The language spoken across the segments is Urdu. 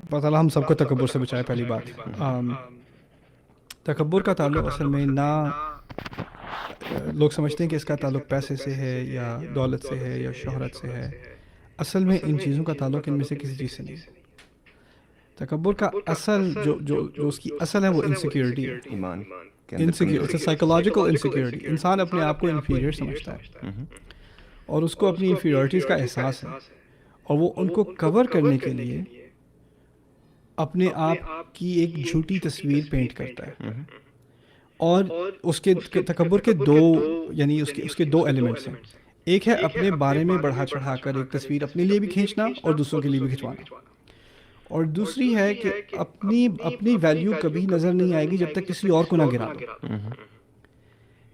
اللہ تعالیٰ ہم سب کو تکبر سے بچائے. پہلی بات تکبر کا تعلق اصل میں نہ لوگ سمجھتے ہیں کہ اس کا تعلق پیسے سے ہے یا دولت سے ہے یا شہرت سے ہے. اصل میں ان چیزوں کا تعلق ان میں سے کسی چیز سے نہیں ہے. تکبر کا اصل جو اس کی اصل ہے وہ انسیکیورٹی ہے. ایمان کے اندر انسیکیورٹی سائیکولوجیکل انسیکیورٹی. انسان اپنے آپ کو انفیریئر سمجھتا ہے اور اس کو اپنی انفیریورٹیز کا احساس ہے اور وہ ان کو کور کرنے کے لیے اپنے آپ کی ایک جھوٹی تصویر پینٹ کرتا ہے. اور اس کے تکبر کے دو یعنی اس کے دو ایلیمنٹس ہیں. ایک ہے اپنے بارے میں بڑھا چڑھا کر ایک تصویر اپنے لیے بھی کھینچنا اور دوسروں کے لیے بھی کھنچوانا. اور دوسری ہے کہ اپنی ویلیو کبھی نظر نہیں آئے گی جب تک کسی اور کو نہ گرا دو.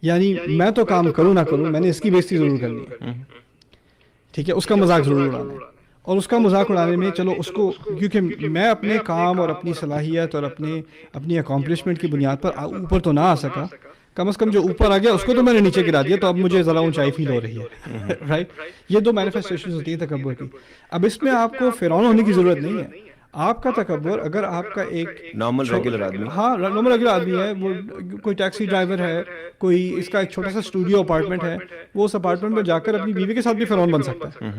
یعنی میں تو کام کروں نہ کروں میں نے اس کی بےزتی ضرور کرنی ہے, ٹھیک ہے, اس کا مذاق ضرور اڑانا ہے. اور اس کا مذاق اڑانے میں چلو اس کو کیونکہ میں اپنے کام اور اپنی صلاحیت اور اپنی اکامپلشمنٹ کی بنیاد پر اوپر تو نہ آ سکا, کم از کم جو اوپر آ گیا اس کو تو میں نے نیچے گرا دیا, تو اب مجھے ذرا اونچائی فیل ہو رہی ہے. رائٹ, یہ دو مینیفیسٹیشنز ہوتی ہیں تکبر کی. اب اس میں آپ کو فرعون ہونے کی ضرورت نہیں ہے. آپ کا تکبر اگر آپ کا ایک نارمل ریگولر آدمی, ہاں نارمل ریگولر آدمی ہے, وہ کوئی ٹیکسی ڈرائیور ہے, کوئی اس کا ایک چھوٹا سا اسٹوڈیو اپارٹمنٹ ہے, وہ اس اپارٹمنٹ میں جا کر اپنی بیوی کے ساتھ بھی فرعون بن سکتا ہے.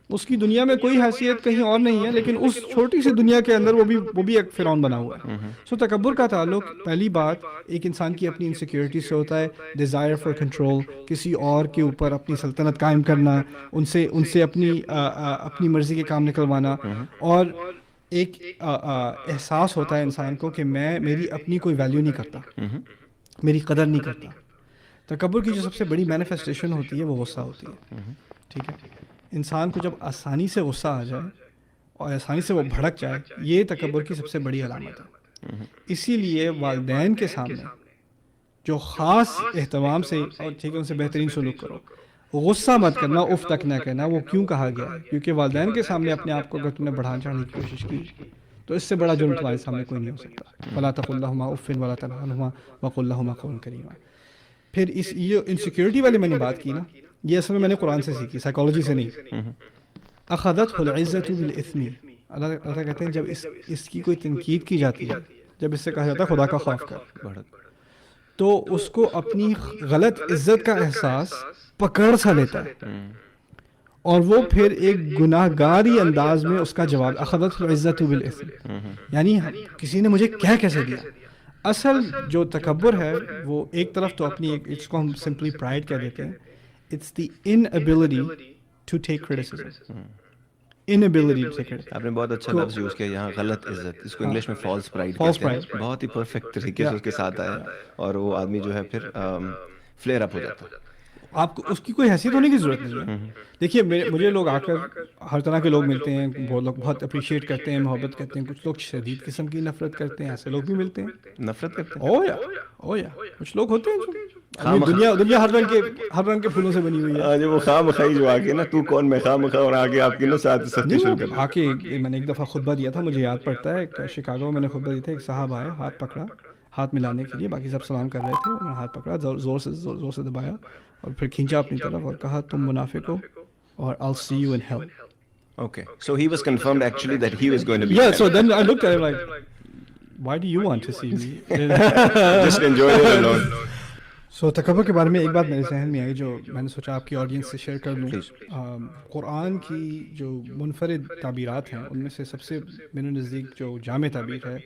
اس کی دنیا میں کوئی حیثیت کہیں اور نہیں ہے, لیکن اس چھوٹی سی دنیا کے اندر وہ بھی ایک فرعون بنا ہوا ہے. سو تکبر کا تعلق پہلی بات ایک انسان کی اپنی انسیکیورٹی سے ہوتا ہے, ڈیزائر فار کنٹرول, کسی اور کے اوپر اپنی سلطنت قائم کرنا, ان سے اپنی مرضی کے کام نکلوانا, اور ایک احساس ہوتا ہے انسان کو کہ میری اپنی کوئی ویلیو نہیں کرتا, میری قدر نہیں کرتا. تکبر کی جو سب سے بڑی مینیفیسٹیشن ہوتی ہے وہ غصہ ہوتی ہے. ٹھیک ہے, انسان کو جب آسانی سے غصہ آ جائے اور آسانی سے وہ بھڑک جائے, یہ تکبر کی سب سے بڑی علامت ہے. اسی لیے والدین کے سامنے جو خاص اہتمام سے اور ٹھیک ہے ان سے بہترین سلوک کرو, غصہ مت کرنا, اف تک نہ کہنا. وہ کیوں کہا گیا ہے؟ کیونکہ والدین کے سامنے اپنے آپ کو اگر تم نے بڑھا چڑھانے کی کوشش کی تو اس سے بڑا جرم تمہارے سامنے کوئی نہیں ہو سکتا. فلا تقل لهما اف ولا تنهرهما وقل لهما قولا کریما. پھر یہ انسیکیورٹی والی میں نے بات کی نا, یہ اصل میں نے قرآن سے سیکھی, سائیکالوجی سے نہیں. اخذته العزة بالاثم, اللہ کہتے ہیں جب اس کی کوئی تنقید کی جاتی ہے, جب اس سے کہا جاتا ہے خدا کا خوف کر, تو اس کو اپنی غلط عزت کا احساس پکڑ سا لیتا ہے اور وہ پھر ایک گناہ گاری انداز میں اس کا جواب, اخذت العزت بالاثم, یعنی کسی نے مجھے کہہ کیسے دیا. اصل جو تکبر ہے وہ ایک طرف تو اپنی اس کو ہم سمپلی پرائڈ کہہ دیتے ہیں, it's the inability to take criticism. Inability to take. آپ نے بہت اچھا لفظ یوز کیا یہاں, غلط عزت, اس کو انگلش میں فالس پرائڈ کہتے ہیں. بہت ہی پرفیکٹ طریقے سے اس کے ساتھ آیا اور وہ آدمی جو ہے پھر فلیئر اپ ہو جاتا ہے. آپ کو اس کی کوئی حیثیت ہونے کی ضرورت نہیں ہے. دیکھیے مجھے لوگ آ کر ہر طرح کے لوگ ملتے ہیں, وہ لوگ بہت اپریشیٹ کرتے ہیں, محبت کرتے ہیں, کچھ لوگ شدید قسم کی نفرت کرتے ہیں, ایسے لوگ بھی ملتے ہیں. نفرت کرتے ہیں, او یا کچھ لوگ ہوتے ہیں جو دنیا ہر رنگ کے پھولوں سے بنی ہوئی ہے. جو وہ خواہ مخواہ جو آگے نا تو کون میں خواہ مخواہ, اور آگے آپ کی نا ساتھ سچی شروع کر آ کے میں نے ایک دفعہ خطبہ دیا تھا, مجھے یاد پڑتا ہے, شکاگو میں نے خطبہ دیا تھا. ایک صاحب آئے, ہاتھ پکڑا, ہاتھ ملانے کے لیے, باقی سب سلام کر رہے تھے, انہوں نے ہاتھ پکڑا, زور سے دبایا اور پھر کھینچا اپنی طرف اور کہا تم منافق ہو اور I'll see you in hell. Okay, so he was confirmed actually that he was going to be. Yeah, so then I looked at him like, why do you want to see me? Just enjoy it alone. So تکبر کے بارے میں ایک بات میرے ذہن میں آئی جو میں نے سوچا آپ کی آڈینس سے شیئر کر لوں. قرآن کی جو منفرد تعبیرات ہیں ان میں سے سب سے میرے نزدیک جو جامع تعبیر ہے,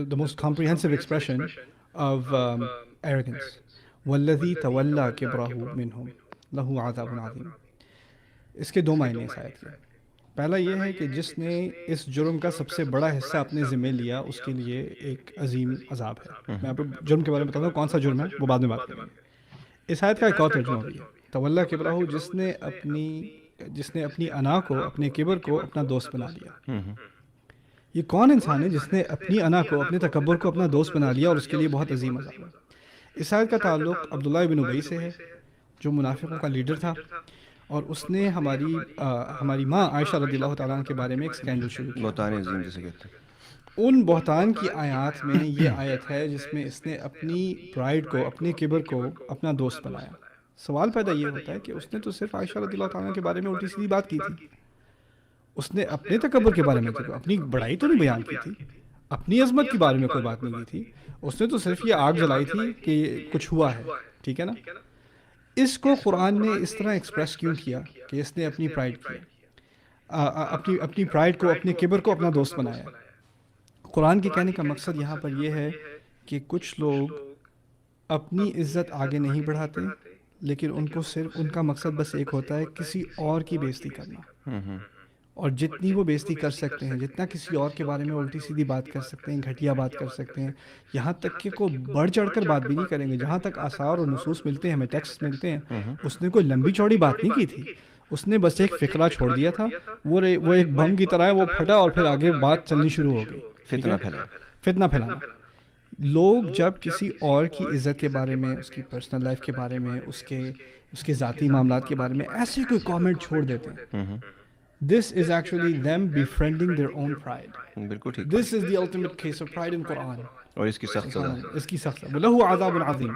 the most comprehensive expression of arrogance, والذی تولی کبرہ منہم لہ عذاب عظیم. اس کے دو معنی ہیں اس آیت کے. پہلا یہ ہے کہ جس نے اس جرم کا سب سے بڑا حصہ اپنے ذمہ لیا اس کے لیے ایک عظیم عذاب ہے. میں آپ کو جرم کے بارے میں بتاتا ہوں, کون سا جرم ہے وہ بعد میں بات کریں گے. اس آیت کا ایک اور ترجمہ بھی ہے, تولی کبرہ, جس نے اپنی انا کو, اپنے کبر کو اپنا دوست بنا لیا. یہ کون انسان ہے جس نے اپنی انا کو, اپنے تکبر کو اپنا دوست بنا لیا اور اس کے لیے بہت عظیم عذاب ہے. اس آیت کا تعلق عبداللہ بن ابی سے ہے جو منافقوں کا لیڈر تھا, اور اس نے ہماری ماں عائشہ رضی اللہ تعالیٰ عنہ کے بارے میں ایک اسکینڈل شروع کیا. بہتان عظیم جسے کہتے ہیں. ان بہتان کی آیات میں یہ آیت ہے جس میں اس نے اپنی پرائڈ کو, اپنے کبر کو اپنا دوست بنایا. سوال پیدا یہ ہوتا ہے کہ اس نے تو صرف عائشہ رضی اللہ تعالیٰ عنہ کے بارے میں الٹی سیدھی بات کی تھی, اس نے اپنے تکبر کے بارے میں اپنی بڑائی تو نہیں بیان کی تھی، اپنی عظمت کے بارے میں کوئی بات نہیں کی تھی، اس نے تو صرف یہ آگ جلائی تھی کہ کچھ ہوا ہے، ٹھیک ہے نا. اس کو قرآن نے اس طرح ایکسپریس کیوں کیا کہ اس نے اپنی پرائڈ کیا، اپنی پرائڈ کو، اپنے کبر کو اپنا دوست بنایا. قرآن کے کہنے کا مقصد یہاں پر یہ ہے کہ کچھ لوگ اپنی عزت آگے نہیں بڑھاتے، لیکن ان کو صرف ان کا مقصد بس ایک ہوتا ہے کسی اور کی بےزتی کرنا، اور جتنی وہ بےزتی کر سکتے ہیں، جتنا کسی اور کے بارے میں الٹی سیدھی بات کر سکتے ہیں، گھٹیا بات کر سکتے ہیں، یہاں تک کہ کوئی بڑھ چڑھ کر بات بھی نہیں کریں گے. جہاں تک آثار اور نصوص ملتے ہیں، ہمیں ٹیکسٹ ملتے ہیں، اس نے کوئی لمبی چوڑی بات نہیں کی تھی، اس نے بس ایک فقرہ چھوڑ دیا تھا، وہ ایک بم کی طرح ہے، وہ پھٹا اور پھر آگے بات چلنی شروع ہو گئی. فتنہ پھیلا. فتنہ پھیلانا. لوگ جب کسی اور کی عزت کے بارے میں، اس کی پرسنل لائف کے بارے میں، اس کے ذاتی معاملات کے بارے میں ایسے کوئی کامنٹ چھوڑ دیتے ہیں، this is actually them befriending their own pride. بالکل ٹھیک. This is the ultimate case of pride in Quran. اور اس کی سخت سزا. اس کی سخت وَلَهُ عَذَابٌ عَظِيمٌ.